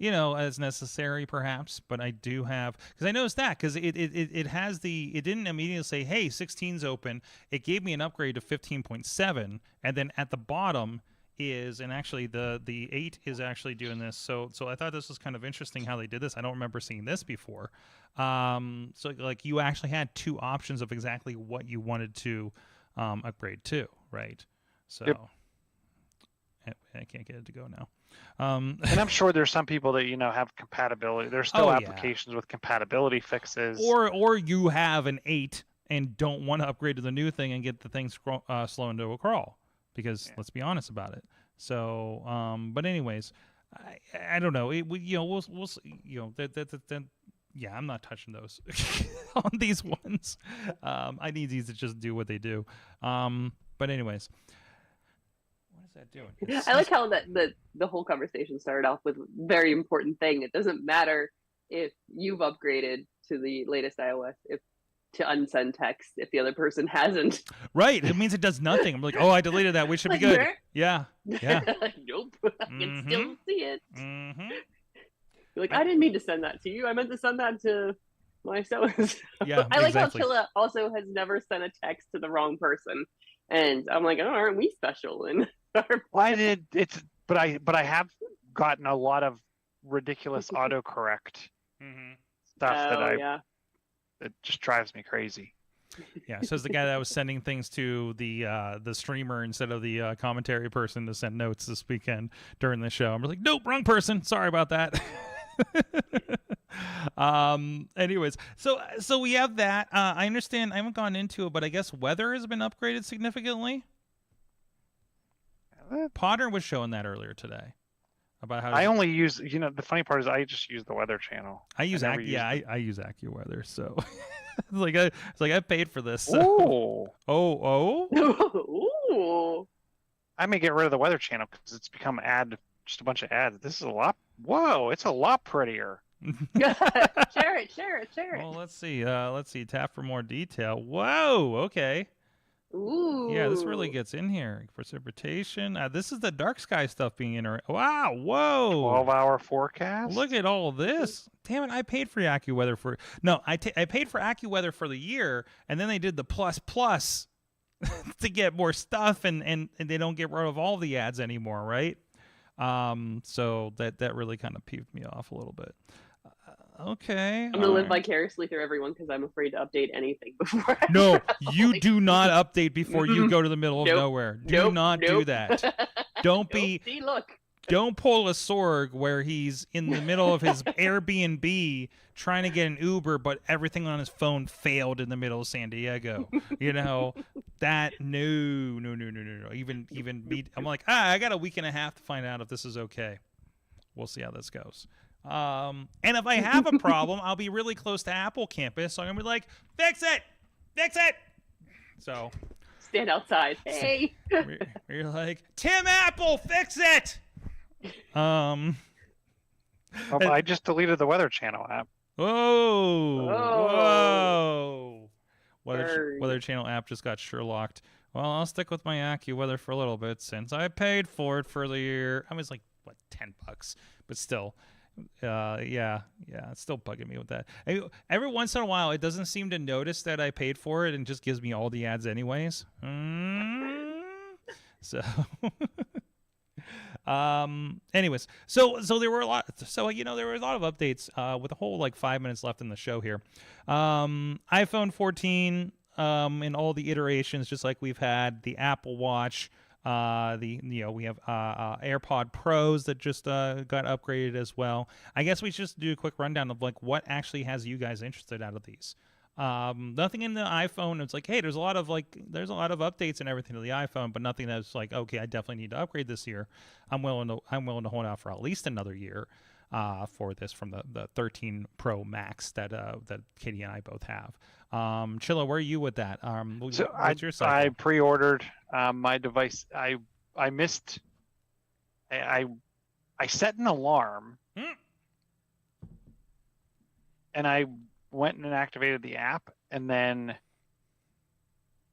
as necessary perhaps, but I do have, because I noticed that because it has it didn't immediately say, hey, 16's open. It gave me an upgrade to 15.7, and then at the bottom and actually the 8 is actually doing this. So I thought this was kind of interesting how they did this. I don't remember seeing this before. So like you actually had two options of exactly what you wanted to upgrade to, right? So yep. I can't get it to go now. And I'm sure there's some people that have compatibility. There's still applications with compatibility fixes. Or you have an 8 and don't want to upgrade to the new thing and get the thing slow into a crawl. Because let's be honest about it. So, but anyways, I don't know. We'll yeah, I'm not touching those on these ones. I need these to just do what they do. But anyways, what is that doing? I like how the whole conversation started off with a very important thing. It doesn't matter if you've upgraded to the latest iOS to unsend text if the other person hasn't. Right. It means it does nothing. I'm like, oh, I deleted that. We should be good. Where? Yeah. Nope. I can still see it. You're like, I didn't mean to send that to you. I meant to send that to my so-and-so. Yeah, I like how Chilla also has never sent a text to the wrong person. And I'm like, oh, aren't we special? And but I have gotten a lot of ridiculous autocorrect stuff it just drives me crazy. Yeah, says the guy that was sending things to the streamer instead of the commentary person to send notes this weekend during the show. I'm like, nope, wrong person. Sorry about that. Anyways, so we have that. I understand. I haven't gone into it, but I guess weather has been upgraded significantly. Potter was showing that earlier today. About how I only use, the funny part is I just use the Weather Channel. I use I use AccuWeather, so it's like I paid for this. So. Oh. I may get rid of the Weather Channel because it's become just a bunch of ads. This is a lot. Whoa, it's a lot prettier. Share it. Well, let's see. Tap for more detail. Whoa. Okay. Ooh. Yeah, this really gets in here. Precipitation. This is the dark sky stuff being in. Wow. Whoa. 12-hour forecast. Look at all this. Damn it! I paid for AccuWeather I paid for AccuWeather for the year, and then they did the plus to get more stuff, and they don't get rid of all the ads anymore, right? So that really kind of peeved me off a little bit. Okay. I'm gonna live vicariously through everyone because I'm afraid to update anything before. No, you do not update before you go to the middle of nowhere. Do not do that. Don't be. See, look. don't pull a Sorg where he's in the middle of his Airbnb trying to get an Uber, but everything on his phone failed in the middle of San Diego. That no. Even me, I'm like, I got a week and a half to find out if this is okay. We'll see how this goes. And if I have a problem, I'll be really close to Apple campus, so I'm gonna be like, fix it. So stand outside. Hey. You're like, Tim Apple, fix it. I just deleted the Weather Channel app. Whoa. Weather Channel app just got Sherlocked. Well, I'll stick with my AccuWeather for a little bit since I paid for it for the year. I was like, what, $10? But still. It's still bugging me with that. Every once in a while, it doesn't seem to notice that I paid for it and just gives me all the ads anyways. So, anyways, so there were a lot. So there were a lot of updates with a whole 5 minutes left in the show here. iPhone 14 in all the iterations, just like we've had the Apple Watch. We have AirPod Pros that just got upgraded as well. I guess we should just do a quick rundown of what actually has you guys interested out of these. Nothing in the iPhone. It's like, hey, there's a lot of updates and everything to the iPhone, but nothing that's like, okay, I definitely need to upgrade this year. I'm willing to hold out for at least another year for this from the 13 Pro Max that Katie and I both have. Chilla, where are you with that? What's your cycle? I pre-ordered my device. I missed. I set an alarm, and I went and activated the app, and then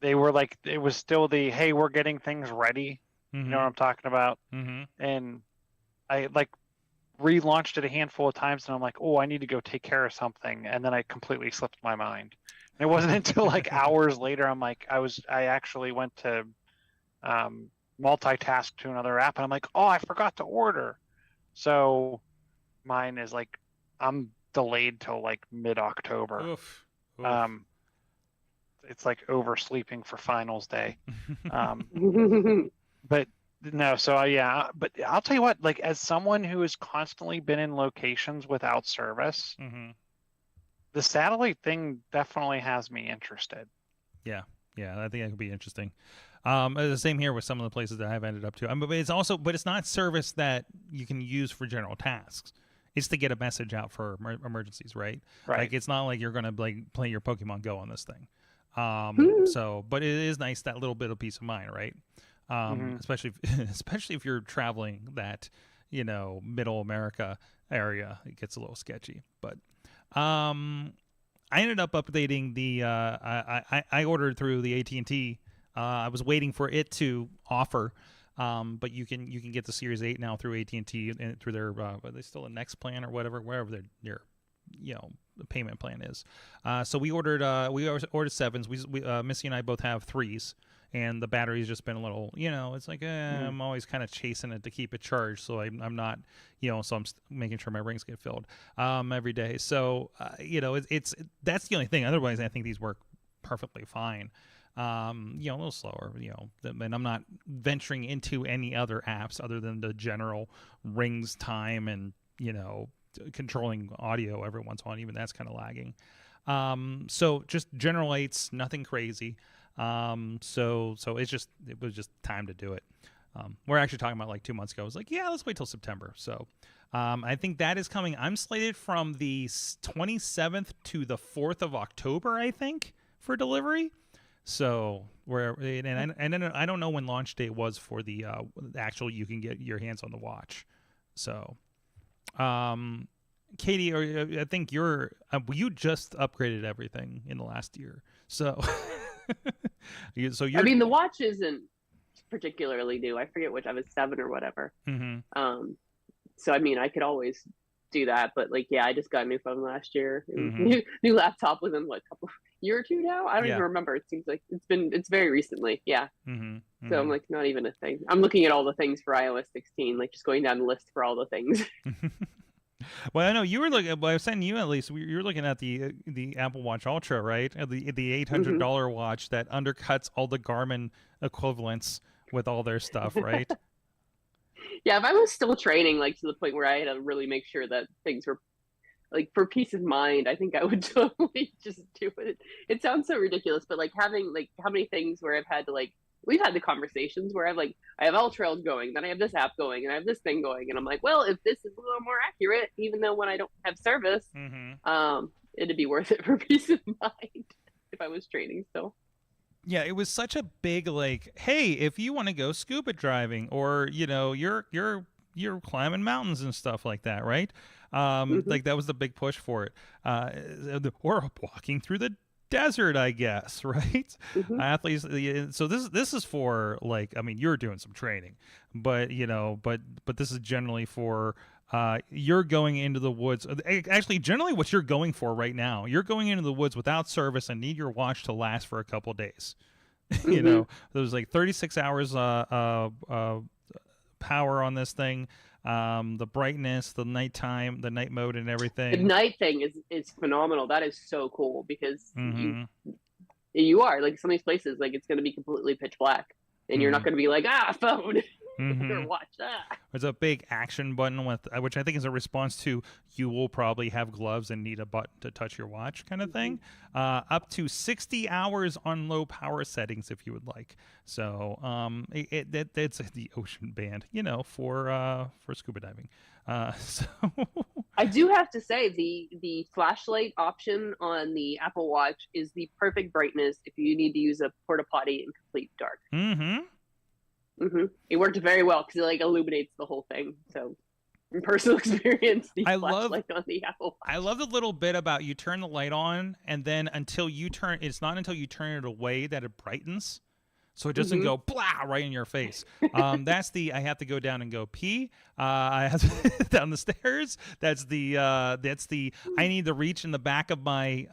they were like, it was still the, hey, we're getting things ready. You know what I'm talking about? And I relaunched it a handful of times, and I'm like, oh, I need to go take care of something, and then I completely slipped my mind. And it wasn't until hours later I actually went to multitask to another app, and I'm like, oh, I forgot to order. So mine is I'm delayed till mid-October. Oof. It's oversleeping for finals day. But no, so yeah, but I'll tell you what, as someone who has constantly been in locations without service, the satellite thing definitely has me interested. Yeah, I think that could be interesting. The same here with some of the places that I've ended up to. But it's not service that you can use for general tasks. It's to get a message out for emergencies, right? Right. It's not like you're gonna play your Pokemon Go on this thing. So, but it is nice, that little bit of peace of mind, right? Especially if you're traveling that middle America area, it gets a little sketchy. But I ended up updating the I ordered through the AT&T. I was waiting for it to offer, but you can get the Series 8 now through AT&T and through their are they still a Next plan or wherever their the payment plan is. So we ordered 7s. We Missy and I both have 3s. And the battery's just been a little, it's like I'm always kind of chasing it to keep it charged. So I'm not, so I'm making sure my rings get filled every day. So, it's that's the only thing. Otherwise, I think these work perfectly fine. A little slower, and I'm not venturing into any other apps other than the general rings time and, controlling audio every once in a while. Even that's kind of lagging. So just general 8s, nothing crazy. So it was just time to do it. We're actually talking about 2 months ago. I was like, yeah, let's wait till September. So, I think that is coming. I'm slated from the 27th to the 4th of October, I think, for delivery. So and then I don't know when launch date was for the actual, you can get your hands on the watch. So, Katie, I think you just upgraded everything in the last year. So, the watch isn't particularly new. I forget which, I was 7 or whatever. So I could always do that, but I just got a new phone last year. New laptop within year or two now. I don't even remember. It seems like it's very recently. Yeah. So I'm not even a thing. I'm looking at all the things for iOS 16, just going down the list for all the things. Well, I know you were looking. Well, I was saying you at least. You were looking at the Apple Watch Ultra, right? The $800 watch that undercuts all the Garmin equivalents with all their stuff, right? Yeah, if I was still training, like to the point where I had to really make sure that things were like for peace of mind, I think I would totally just do it. It sounds so ridiculous, but like having like how many things where I've had to like we've had the conversations where I have L Trails going, then I have this app going, and I have this thing going, and I'm like, well, if this is a little more accurate, even though when I don't have service, it'd be worth it for peace of mind if I was training still. Yeah, it was such a big like, hey, if you want to go scuba driving, or you're climbing mountains and stuff like that, right? Like that was the big push for it. Or walking through the desert, I guess, right? Athletes. So this is for like, I mean, you're doing some training, but but this is generally for you're going into the woods. Actually, generally, what you're going for right now, you're going into the woods without service and need your watch to last for a couple of days. There's like 36 hours power on this thing. The brightness, the nighttime, the night mode, and everything. The night thing is phenomenal. That is so cool because you are like some of these places, like it's going to be completely pitch black, and you're not going to be like phone. Or watch that. There's a big action button with which I think is a response to you will probably have gloves and need a button to touch your watch kind of thing. Up to 60 hours on low power settings if you would like. So it's the ocean band, for scuba diving. So I do have to say the flashlight option on the Apple Watch is the perfect brightness if you need to use a porta potty in complete dark. It worked very well because it like illuminates the whole thing. So, in personal experience, the flashlight on the Apple Watch. I love the little bit about you turn the light on, and then it's not until you turn it away that it brightens, so it doesn't go blah right in your face. That's the I have to go down and go pee. I have to down the stairs. That's the I need to reach in the back of my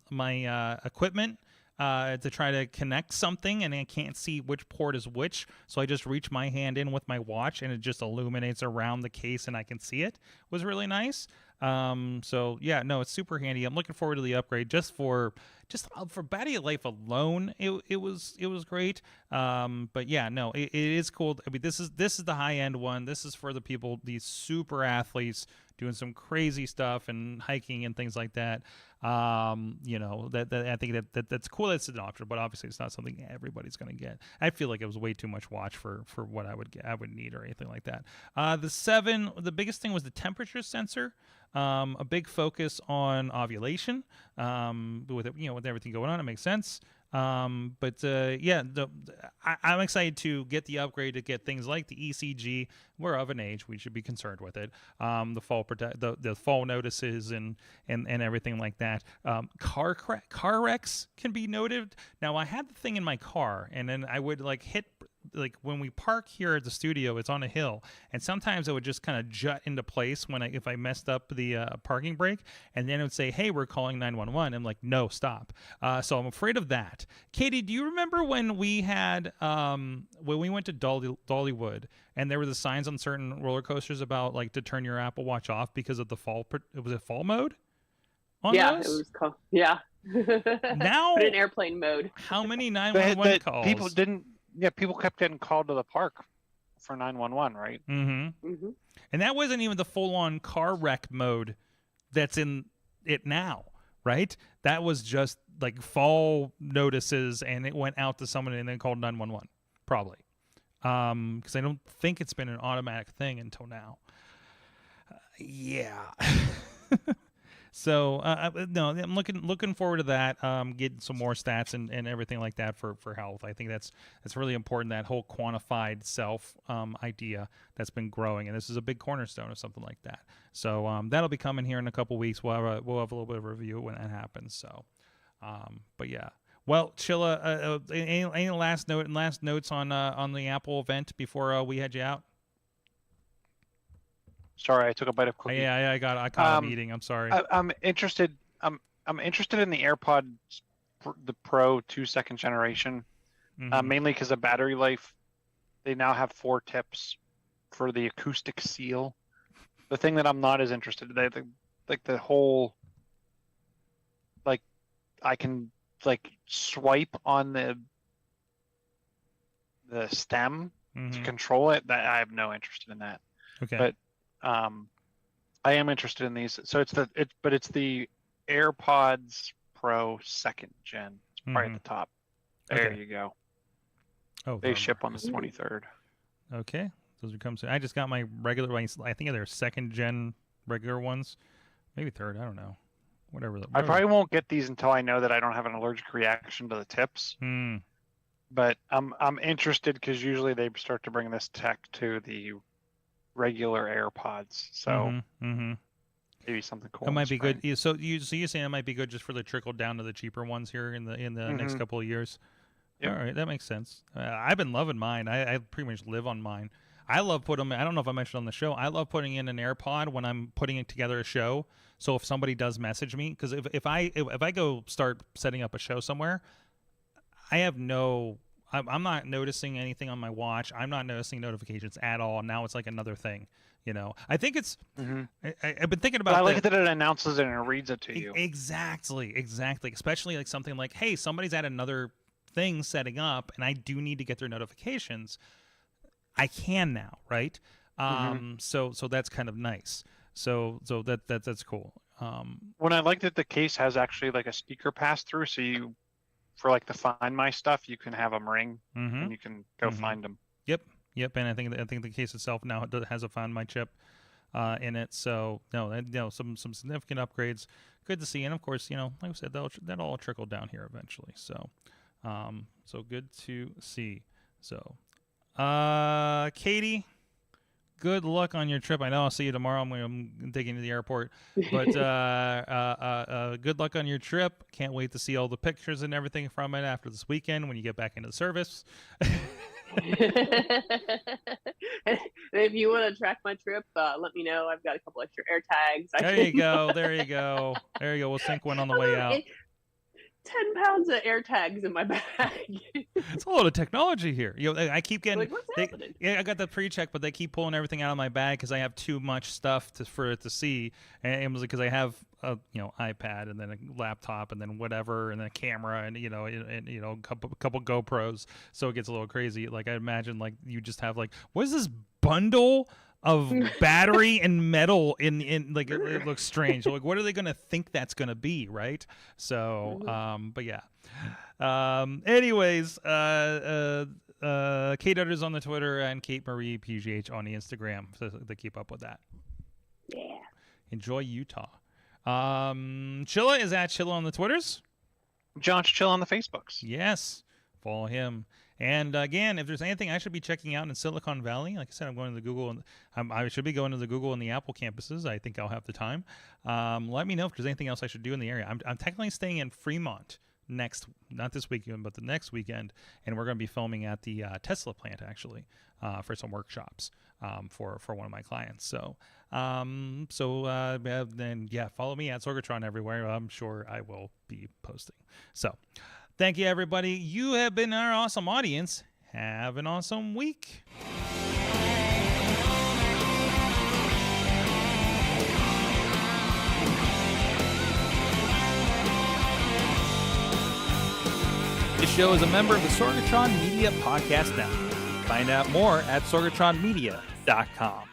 my equipment. To try to connect something, and I can't see which port is which, so I just reach my hand in with my watch, and it just illuminates around the case, and I can see it. Was really nice. So yeah, no, it's super handy. I'm looking forward to the upgrade just for battery life alone. It was great. But yeah, no, it is cool. I mean, this is the high end one. This is for the people, these super athletes doing some crazy stuff and hiking and things like that. That I think that's cool. That's an option, but obviously it's not something everybody's going to get. I feel like it was way too much watch for what I would need or anything like that. The biggest thing was the temperature sensor. A big focus on ovulation. With everything going on, it makes sense. I'm excited to get the upgrade to get things like the ECG. We're of an age; we should be concerned with it. The fall notices and everything like that. Car wrecks can be noted. Now, I had the thing in my car, and then I would hit. Like when we park here at the studio, it's on a hill, and sometimes it would just kind of jut into place if I messed up the parking brake, and then it would say, "Hey, we're calling 911." I'm like, "No, stop." So I'm afraid of that. Katie, do you remember when we had when we went to Dollywood, and there were the signs on certain roller coasters about to turn your Apple Watch off because of the fall? Was it fall mode? On those? It was called. Yeah. Now put in airplane mode. How many 911 calls? People didn't. Yeah, people kept getting called to the park for 911, right? And that wasn't even the full-on car wreck mode that's in it now, right? That was just fall notices, and it went out to someone and then called 911, probably. Because I don't think it's been an automatic thing until now. Yeah. So no, I'm looking forward to that. Getting some more stats and everything like that for health. I think that's really important. That whole quantified self idea that's been growing, and this is a big cornerstone of something like that. So that'll be coming here in a couple weeks. We'll have a little bit of a review when that happens. So, but yeah. Well, Chilla, any last notes on the Apple event before we head you out? Sorry, I took a bite of cookie. Yeah, I caught a meeting. I'm sorry. I'm interested. I'm interested in the AirPods, the Pro 2nd generation, mainly because of battery life. They now have 4 tips for the acoustic seal. The thing that I'm not as interested in, the whole, I can swipe on the stem to control it, that I have no interest in that. Okay. But I am interested in these. So it's the AirPods Pro 2nd gen. It's probably at the top. There you go. Oh, they ship on the 23rd. Okay. Those become soon. I just got my regular ones. I think they're 2nd gen regular ones. Maybe 3rd. I don't know. Whatever. I probably won't get these until I know that I don't have an allergic reaction to the tips. But I'm interested because usually they start to bring this tech to the regular AirPods. So maybe something cool. It might be good. So you're saying it might be good just for the trickle down to the cheaper ones here in the next couple of years. Yep. All right, that makes sense. I've been loving mine. I pretty much live on mine. I love putting them. I don't know if I mentioned on the show. I love putting in an AirPod when I'm putting together a show. So if somebody does message me, because if I go start setting up a show somewhere, I'm not noticing anything on my watch. I'm not noticing notifications at all. Now it's like another thing. I think it's. I've been thinking about. But I like that it announces it and it reads it to you. Exactly. Especially like something like, hey, somebody's at another thing setting up, and I do need to get their notifications. I can now, right? So that's kind of nice. So that's cool. When I like that the case has actually like a speaker pass through, so you, for like the Find My stuff, you can have them ring and you can go find them. Yep. And I think the case itself now has a Find My chip in it. So some significant upgrades. Good to see, and of course, like I said, that'll all trickle down here eventually. So good to see. So. Katie, good luck on your trip. I know I'll see you tomorrow. I'm digging to the airport, but good luck on your trip. Can't wait to see all the pictures and everything from it after this weekend when you get back into the service. If you want to track my trip, let me know. I've got a couple extra AirTags. There you go. We'll sync one on the way out. 10 pounds of AirTags in my bag. It's a lot of technology here. I keep getting. Like, what's happening? I got the pre-check, but they keep pulling everything out of my bag because I have too much stuff for it to see. And it was because I have a iPad and then a laptop and then whatever and then a camera and a couple GoPros. So it gets a little crazy. Like I imagine like you just have like, what is this bundle of battery and metal in like it looks strange. Like what are they gonna think that's gonna be, right? So but yeah. Anyways, Kate Utters on the Twitter and Kate Marie PGH on the Instagram to keep up with that. Yeah. Enjoy Utah. Chilla is at Chilla on the Twitters. John's Chill on the Facebooks. Yes. Follow him. And again, if there's anything I should be checking out in Silicon Valley, like I said, I'm going to the Google, and I should be going to the Google and the Apple campuses. I think I'll have the time. Let me know if there's anything else I should do in the area. I'm technically staying in Fremont not this weekend, but the next weekend, and we're going to be filming at the Tesla plant actually for some workshops for one of my clients. So then follow me at Sorgatron everywhere. I'm sure I will be posting. So. Thank you, everybody. You have been our awesome audience. Have an awesome week. This show is a member of the Sorgatron Media Podcast Network. Find out more at sorgatronmedia.com.